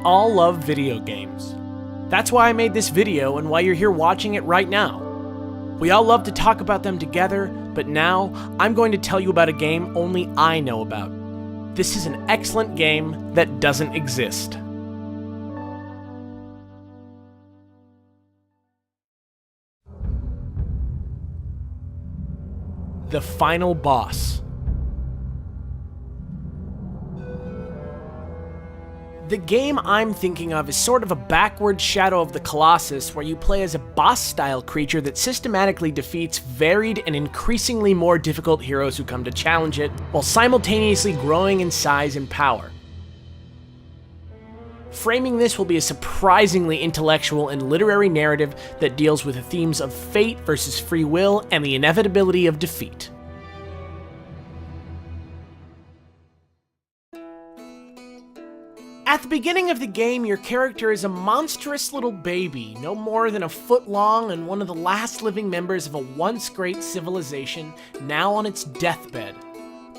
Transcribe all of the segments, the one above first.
all love video games. That's why I made this video and why you're here watching it right now. We all love to talk about them together, but now I'm going to tell you about a game only I know about. This is an excellent game that doesn't exist. The Final Boss. The game I'm thinking of is sort of a backward Shadow of the Colossus, where you play as a boss-style creature that systematically defeats varied and increasingly more difficult heroes who come to challenge it, while simultaneously growing in size and power. Framing this will be a surprisingly intellectual and literary narrative that deals with the themes of fate versus free will and the inevitability of defeat. At the beginning of the game, your character is a monstrous little baby, no more than a foot long and one of the last living members of a once great civilization, now on its deathbed.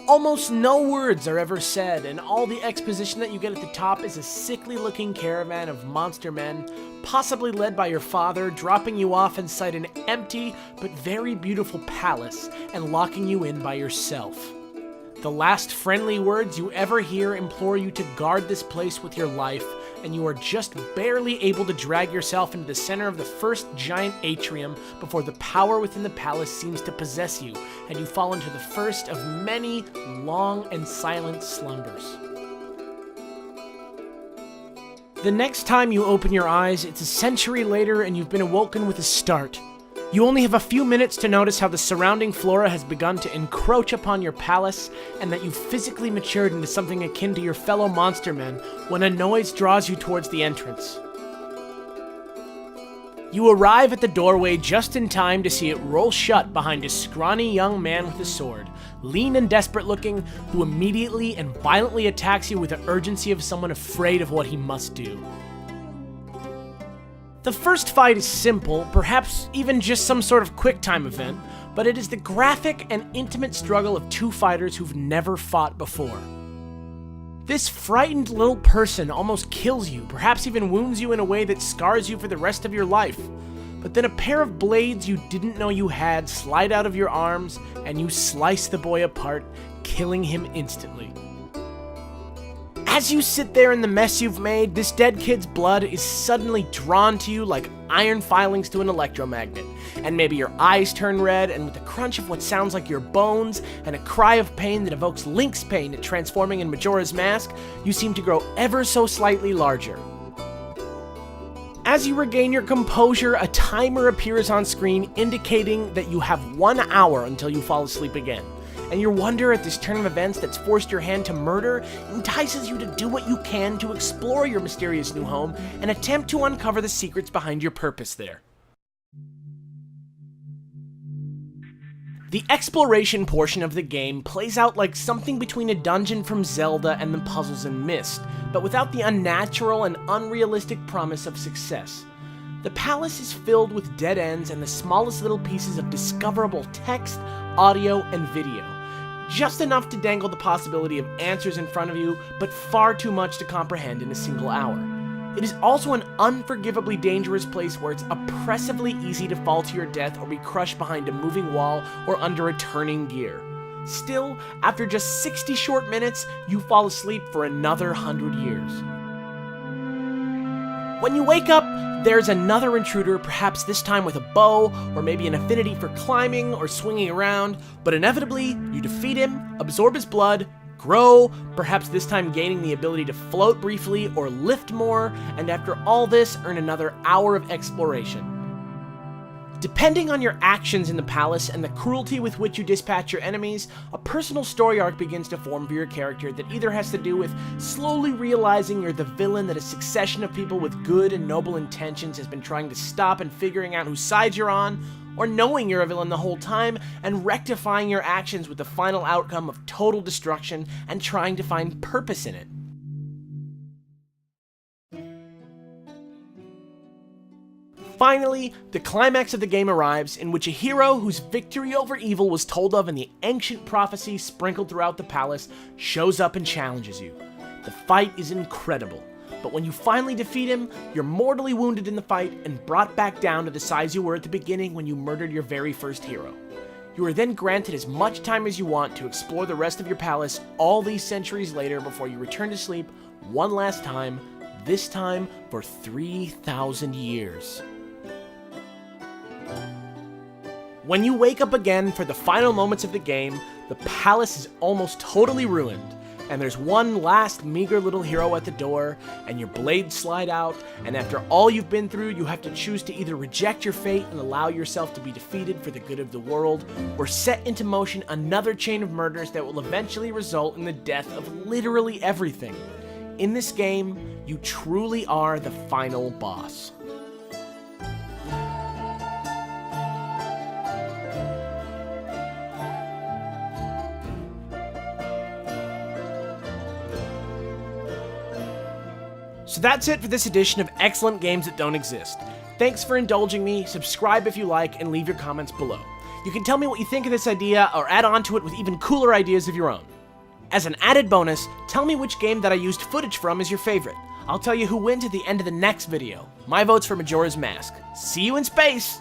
Almost no words are ever said, and all the exposition that you get at the top is a sickly-looking caravan of monster men, possibly led by your father, dropping you off inside an empty but very beautiful palace and locking you in by yourself. The last friendly words you ever hear implore you to guard this place with your life, and you are just barely able to drag yourself into the center of the first giant atrium before the power within the palace seems to possess you, and you fall into the first of many long and silent slumbers. The next time you open your eyes, it's a century later and you've been awoken with a start. You only have a few minutes to notice how the surrounding flora has begun to encroach upon your palace, and that you've physically matured into something akin to your fellow monster men when a noise draws you towards the entrance. You arrive at the doorway just in time to see it roll shut behind a scrawny young man with a sword, lean and desperate looking, who immediately and violently attacks you with the urgency of someone afraid of what he must do. The first fight is simple, perhaps even just some sort of quick-time event, but it is the graphic and intimate struggle of two fighters who've never fought before. This frightened little person almost kills you, perhaps even wounds you in a way that scars you for the rest of your life. But then a pair of blades you didn't know you had slide out of your arms, and you slice the boy apart, killing him instantly. As you sit there in the mess you've made, this dead kid's blood is suddenly drawn to you like iron filings to an electromagnet, and maybe your eyes turn red, and with the crunch of what sounds like your bones and a cry of pain that evokes Link's pain at transforming in Majora's Mask, you seem to grow ever so slightly larger. As you regain your composure, a timer appears on screen indicating that you have 1 hour until you fall asleep again. And your wonder at this turn of events that's forced your hand to murder entices you to do what you can to explore your mysterious new home and attempt to uncover the secrets behind your purpose there. The exploration portion of the game plays out like something between a dungeon from Zelda and the puzzles in Myst, but without the unnatural and unrealistic promise of success. The palace is filled with dead ends and the smallest little pieces of discoverable text, audio, and video. Just enough to dangle the possibility of answers in front of you, but far too much to comprehend in a single hour. It is also an unforgivably dangerous place where it's oppressively easy to fall to your death or be crushed behind a moving wall or under a turning gear. Still, after just 60 short minutes, you fall asleep for another 100 years. When you wake up, there's another intruder, perhaps this time with a bow, or maybe an affinity for climbing or swinging around, but inevitably, you defeat him, absorb his blood, grow, perhaps this time gaining the ability to float briefly or lift more, and after all this, earn another hour of exploration. Depending on your actions in the palace and the cruelty with which you dispatch your enemies, a personal story arc begins to form for your character that either has to do with slowly realizing you're the villain that a succession of people with good and noble intentions has been trying to stop and figuring out whose side you're on, or knowing you're a villain the whole time and rectifying your actions with the final outcome of total destruction and trying to find purpose in it. Finally, the climax of the game arrives, in which a hero whose victory over evil was told of in the ancient prophecies sprinkled throughout the palace shows up and challenges you. The fight is incredible. but when you finally defeat him, you're mortally wounded in the fight and brought back down to the size you were at the beginning when you murdered your very first hero. You are then granted as much time as you want to explore the rest of your palace all these centuries later before you return to sleep one last time, this time for 3,000 years. When you wake up again for the final moments of the game, the palace is almost totally ruined, and there's one last meager little hero at the door, and your blades slide out, and after all you've been through, you have to choose to either reject your fate and allow yourself to be defeated for the good of the world, or set into motion another chain of murders that will eventually result in the death of literally everything. In this game, you truly are the final boss. So that's it for this edition of Excellent Games That Don't Exist. Thanks for indulging me, subscribe if you like, and leave your comments below. You can tell me what you think of this idea, or add on to it with even cooler ideas of your own. As an added bonus, tell me which game that I used footage from is your favorite. I'll tell you who wins at the end of the next video. My vote's for Majora's Mask. See you in space!